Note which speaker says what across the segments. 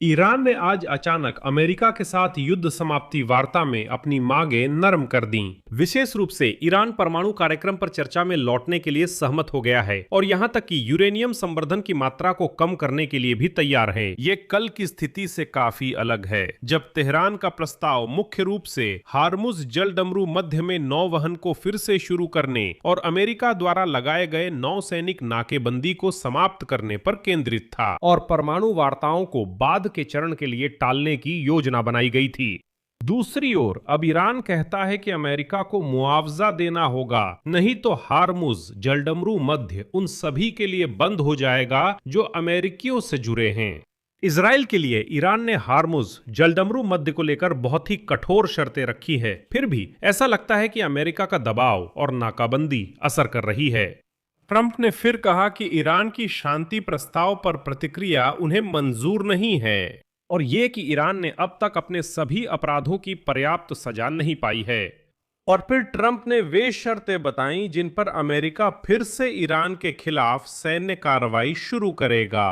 Speaker 1: Iran ने आज अचानक अमेरिका के साथ युद्ध समाप्ति वार्ता में अपनी मांगें नरम कर दी। विशेष रूप से ईरान परमाणु कार्यक्रम पर चर्चा में लौटने के लिए सहमत हो गया है और यहां तक कि यूरेनियम संवर्धन की मात्रा को कम करने के लिए भी तैयार है। ये कल की स्थिति से काफी अलग है, जब तेहरान का प्रस्ताव मुख्य रूप से हार्मुज जलडमरू मध्य में नौवहन को फिर से शुरू करने और अमेरिका द्वारा लगाए गए नौसैनिक नाकेबंदी को समाप्त करने पर केंद्रित था और परमाणु वार्ताओं को बाद के चरण के लिए टालने की योजना बनाई गई थी। दूसरी ओर अब ईरान कहता है कि अमेरिका को मुआवजा देना होगा, नहीं तो हार्मुज जलडमरू मध्य उन सभी के लिए बंद हो जाएगा जो अमेरिकियों से जुड़े हैं। इजराइल के लिए ईरान ने हार्मुज जलडमरू मध्य को लेकर बहुत ही कठोर शर्तें रखी है। फिर भी ऐसा लगता है कि अमेरिका का दबाव और नाकाबंदी असर कर रही है। ट्रंप ने फिर कहा कि ईरान की शांति प्रस्ताव पर प्रतिक्रिया उन्हें मंजूर नहीं है और ये कि ईरान ने अब तक अपने सभी अपराधों की पर्याप्त सजा नहीं पाई है। और फिर ट्रंप ने वे शर्तें बताईं जिन पर अमेरिका फिर से ईरान के खिलाफ सैन्य कार्रवाई शुरू करेगा।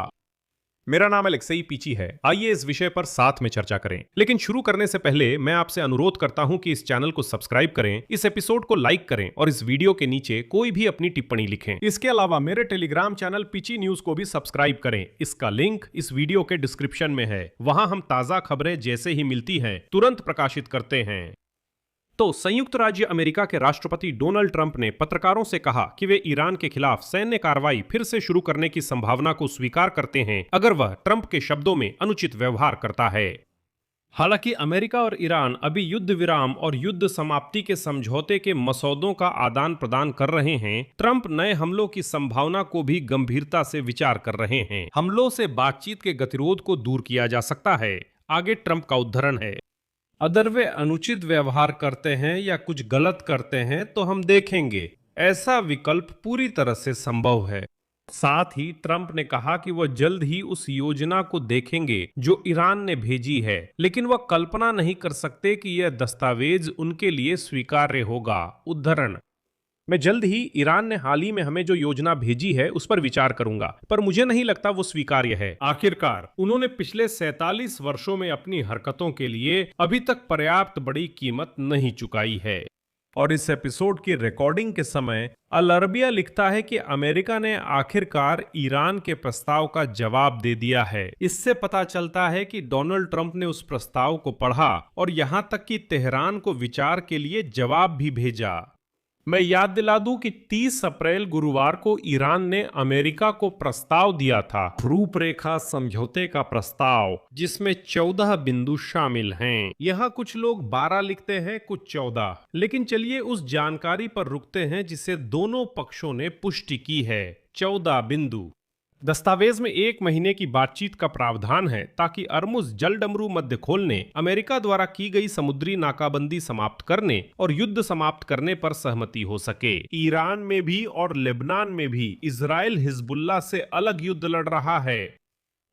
Speaker 1: मेरा नाम अलेक्सेई पीची है। आइए इस विषय पर साथ में चर्चा करें, लेकिन शुरू करने से पहले मैं आपसे अनुरोध करता हूं कि इस चैनल को सब्सक्राइब करें, इस एपिसोड को लाइक करें और इस वीडियो के नीचे कोई भी अपनी टिप्पणी लिखें। इसके अलावा मेरे टेलीग्राम चैनल पीची न्यूज को भी सब्सक्राइब करें। इसका लिंक इस वीडियो के डिस्क्रिप्शन में है। वहां हम ताजा खबरें जैसे ही मिलती हैं तुरंत प्रकाशित करते हैं। तो संयुक्त राज्य अमेरिका के राष्ट्रपति डोनाल्ड ट्रंप ने पत्रकारों से कहा कि वे ईरान के खिलाफ सैन्य कार्रवाई फिर से शुरू करने की संभावना को स्वीकार करते हैं अगर वह ट्रंप के शब्दों में अनुचित व्यवहार करता है। हालांकि अमेरिका और ईरान अभी युद्ध विराम और युद्ध समाप्ति के समझौते के मसौदों का आदान प्रदान कर रहे हैं, ट्रंप नए हमलों की संभावना को भी गंभीरता से विचार कर रहे हैं। हमलों से बातचीत के गतिरोध को दूर किया जा सकता है। आगे ट्रंप का उद्धरण है, अगर वे अनुचित व्यवहार करते हैं या कुछ गलत करते हैं तो हम देखेंगे। ऐसा विकल्प पूरी तरह से संभव है। साथ ही ट्रंप ने कहा कि वह जल्द ही उस योजना को देखेंगे जो ईरान ने भेजी है, लेकिन वह कल्पना नहीं कर सकते कि यह दस्तावेज उनके लिए स्वीकार्य होगा। उद्धरण, मैं जल्द ही ईरान ने हाल ही में हमें जो योजना भेजी है उस पर विचार करूंगा, पर मुझे नहीं लगता वो स्वीकार्य है। आखिरकार उन्होंने पिछले 47 वर्षों में अपनी हरकतों के लिए अभी तक पर्याप्त बड़ी कीमत नहीं चुकाई है। और इस एपिसोड की रिकॉर्डिंग के समय अल अरबिया लिखता है कि अमेरिका ने आखिरकार ईरान के प्रस्ताव का जवाब दे दिया है। इससे पता चलता है कि डोनाल्ड ट्रंप ने उस प्रस्ताव को पढ़ा और यहां तक कि तेहरान को विचार के लिए जवाब भी भेजा। मैं याद दिला दूं कि 30 अप्रैल गुरुवार को ईरान ने अमेरिका को प्रस्ताव दिया था, रूपरेखा समझौते का प्रस्ताव, जिसमें 14 बिंदु शामिल हैं। यहाँ कुछ लोग 12 लिखते हैं, कुछ 14, लेकिन चलिए उस जानकारी पर रुकते हैं जिसे दोनों पक्षों ने पुष्टि की है। 14 बिंदु। दस्तावेज में 1 महीने की बातचीत का प्रावधान है ताकि अर्मुज जलडमरू मध्य खोलने, अमेरिका द्वारा की गई समुद्री नाकाबंदी समाप्त करने और युद्ध समाप्त करने पर सहमति हो सके। ईरान में भी और लेबनान में भी इजराइल हिजबुल्लाह से अलग युद्ध लड़ रहा है।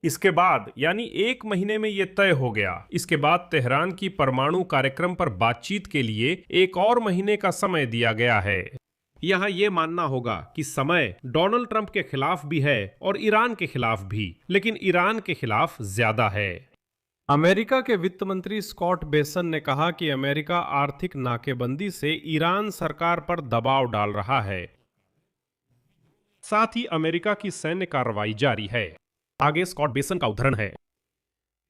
Speaker 1: इसके बाद यानी 1 महीने में यह तय हो गया। इसके बाद तेहरान की परमाणु कार्यक्रम पर बातचीत के लिए 1 और महीने का समय दिया गया है। यहाँ ये मानना होगा कि समय डोनाल्ड ट्रंप के खिलाफ भी है और ईरान के खिलाफ भी, लेकिन ईरान के खिलाफ ज्यादा है। अमेरिका के वित्त मंत्री स्कॉट बेसन ने कहा कि अमेरिका आर्थिक नाकेबंदी से ईरान सरकार पर दबाव डाल रहा है। साथ ही अमेरिका की सैन्य कार्रवाई जारी है। आगे स्कॉट बेसन का उद्धरण है,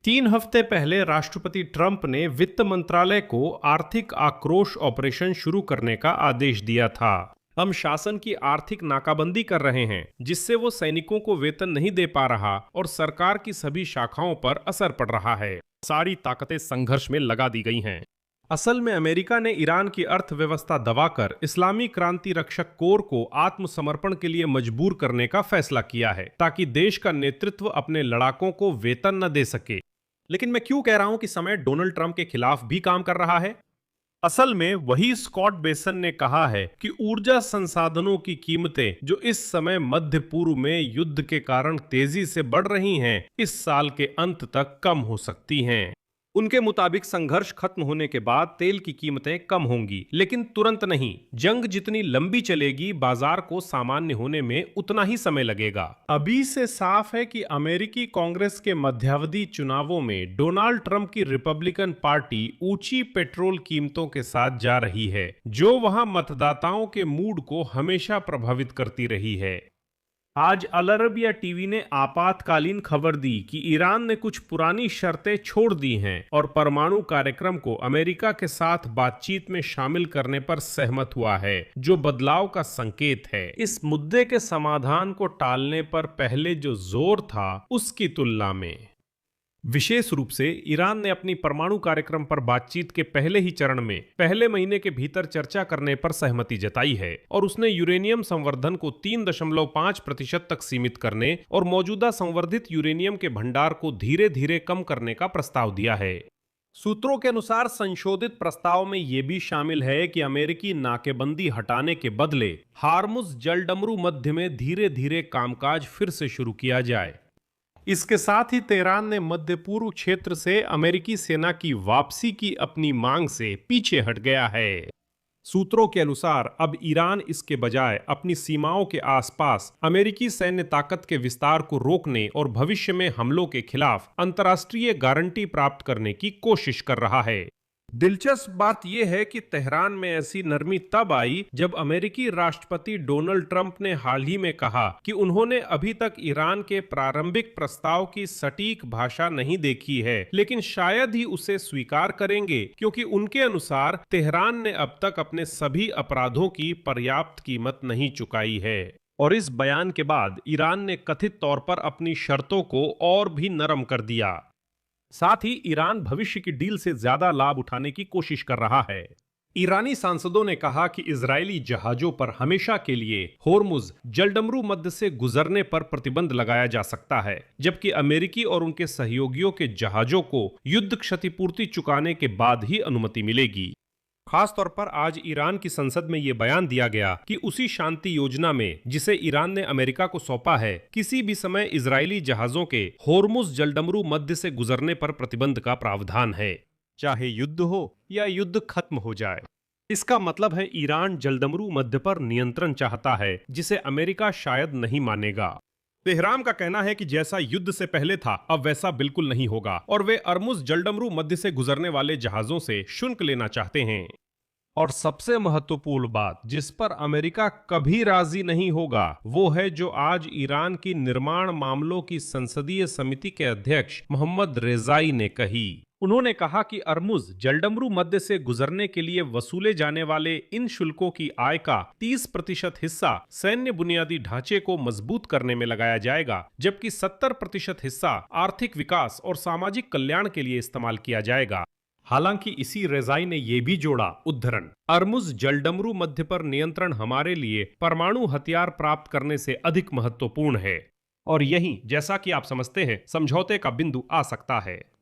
Speaker 1: 3 हफ्ते पहले राष्ट्रपति ट्रंप ने वित्त मंत्रालय को आर्थिक आक्रोश ऑपरेशन शुरू करने का आदेश दिया था। हम शासन की आर्थिक नाकाबंदी कर रहे हैं जिससे वो सैनिकों को वेतन नहीं दे पा रहा और सरकार की सभी शाखाओं पर असर पड़ रहा है। सारी ताकतें संघर्ष में लगा दी गई हैं। असल में अमेरिका ने ईरान की अर्थव्यवस्था दबाकर इस्लामी क्रांति रक्षक कोर को आत्मसमर्पण के लिए मजबूर करने का फैसला किया है ताकि देश का नेतृत्व अपने लड़ाकों को वेतन न दे सके। लेकिन मैं क्यों कह रहा हूं कि समय डोनाल्ड ट्रंप के खिलाफ भी काम कर रहा है? असल में वही स्कॉट बेसन ने कहा है कि ऊर्जा संसाधनों की कीमतें जो इस समय मध्य पूर्व में युद्ध के कारण तेजी से बढ़ रही हैं, इस साल के अंत तक कम हो सकती हैं। उनके मुताबिक संघर्ष खत्म होने के बाद तेल की कीमतें कम होंगी, लेकिन तुरंत नहीं। जंग जितनी लंबी चलेगी, बाजार को सामान्य होने में उतना ही समय लगेगा। अभी से साफ है कि अमेरिकी कांग्रेस के मध्यावधि चुनावों में डोनाल्ड ट्रंप की रिपब्लिकन पार्टी ऊंची पेट्रोल कीमतों के साथ जा रही है, जो वहां मतदाताओं के मूड को हमेशा प्रभावित करती रही है। आज अल अरबिया टीवी ने आपातकालीन खबर दी कि ईरान ने कुछ पुरानी शर्तें छोड़ दी हैं और परमाणु कार्यक्रम को अमेरिका के साथ बातचीत में शामिल करने पर सहमत हुआ है, जो बदलाव का संकेत है। इस मुद्दे के समाधान को टालने पर पहले जो जोर था, उसकी तुलना में विशेष रूप से ईरान ने अपनी परमाणु कार्यक्रम पर बातचीत के पहले ही चरण में पहले महीने के भीतर चर्चा करने पर सहमति जताई है और उसने यूरेनियम संवर्धन को 3.5% तक सीमित करने और मौजूदा संवर्धित यूरेनियम के भंडार को धीरे धीरे कम करने का प्रस्ताव दिया है। सूत्रों के अनुसार संशोधित प्रस्ताव में यह भी शामिल है कि अमेरिकी नाकेबंदी हटाने के बदले हार्मुज जलडमरू मध्य में धीरे धीरे कामकाज फिर से शुरू किया जाए। इसके साथ ही तेहरान ने मध्य पूर्व क्षेत्र से अमेरिकी सेना की वापसी की अपनी मांग से पीछे हट गया है। सूत्रों के अनुसार अब ईरान इसके बजाय अपनी सीमाओं के आसपास अमेरिकी सैन्य ताकत के विस्तार को रोकने और भविष्य में हमलों के खिलाफ अंतर्राष्ट्रीय गारंटी प्राप्त करने की कोशिश कर रहा है। दिलचस्प बात यह है कि तेहरान में ऐसी नरमी तब आई जब अमेरिकी राष्ट्रपति डोनाल्ड ट्रंप ने हाल ही में कहा कि उन्होंने अभी तक ईरान के प्रारंभिक प्रस्ताव की सटीक भाषा नहीं देखी है, लेकिन शायद ही उसे स्वीकार करेंगे, क्योंकि उनके अनुसार तेहरान ने अब तक अपने सभी अपराधों की पर्याप्त कीमत नहीं चुकाई है। और इस बयान के बाद ईरान ने कथित तौर पर अपनी शर्तों को और भी नरम कर दिया। साथ ही ईरान भविष्य की डील से ज्यादा लाभ उठाने की कोशिश कर रहा है। ईरानी सांसदों ने कहा कि इजरायली जहाजों पर हमेशा के लिए होर्मुज जलडमरू मध्य से गुजरने पर प्रतिबंध लगाया जा सकता है, जबकि अमेरिकी और उनके सहयोगियों के जहाजों को युद्ध क्षतिपूर्ति चुकाने के बाद ही अनुमति मिलेगी। खास तौर पर आज ईरान की संसद में यह बयान दिया गया कि उसी शांति योजना में जिसे ईरान ने अमेरिका को सौंपा है, किसी भी समय इजरायली जहाजों के होर्मुज जलडमरू मध्य से गुजरने पर प्रतिबंध का प्रावधान है, चाहे युद्ध हो या युद्ध खत्म हो जाए। इसका मतलब है ईरान जलडमरू मध्य पर नियंत्रण चाहता है, जिसे अमेरिका शायद नहीं मानेगा। तेहरान का कहना है कि जैसा युद्ध से पहले था, अब वैसा बिल्कुल नहीं होगा और वे अर्मुज जलडमरू मध्य से गुजरने वाले जहाजों से शुल्क लेना चाहते हैं। और सबसे महत्वपूर्ण बात जिस पर अमेरिका कभी राजी नहीं होगा, वो है जो आज ईरान की निर्माण मामलों की संसदीय समिति के अध्यक्ष मोहम्मद रेजाई ने कही। उन्होंने कहा कि अर्मुज जलडमरू मध्य से गुजरने के लिए वसूले जाने वाले इन शुल्कों की आय का 30% हिस्सा सैन्य बुनियादी ढांचे को मजबूत करने में लगाया जाएगा, जबकि 70% हिस्सा आर्थिक विकास और सामाजिक कल्याण के लिए इस्तेमाल किया जाएगा। हालांकि इसी रेजाई ने यह भी जोड़ा, उद्धरण, अर्मुज जलडमरू मध्य पर नियंत्रण हमारे लिए परमाणु हथियार प्राप्त करने से अधिक महत्वपूर्ण है और यही, जैसा कि आप समझते हैं, समझौते का बिंदु आ सकता है।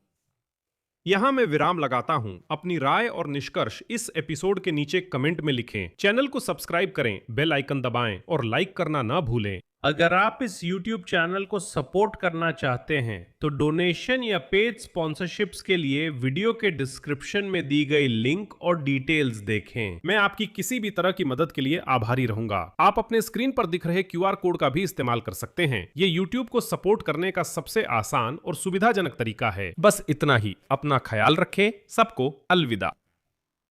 Speaker 1: यहां मैं विराम लगाता हूं। अपनी राय और निष्कर्ष इस एपिसोड के नीचे कमेंट में लिखें। चैनल को सब्सक्राइब करें, बेल आइकन दबाएं और लाइक करना ना भूलें। अगर आप इस YouTube चैनल को सपोर्ट करना चाहते हैं तो डोनेशन या पेड स्पॉन्सरशिप्स के लिए वीडियो के डिस्क्रिप्शन में दी गई लिंक और डिटेल्स देखें। मैं आपकी किसी भी तरह की मदद के लिए आभारी रहूंगा। आप अपने स्क्रीन पर दिख रहे QR कोड का भी इस्तेमाल कर सकते हैं। ये YouTube को सपोर्ट करने का सबसे आसान और सुविधाजनक तरीका है। बस इतना ही। अपना ख्याल रखें। सबको अलविदा।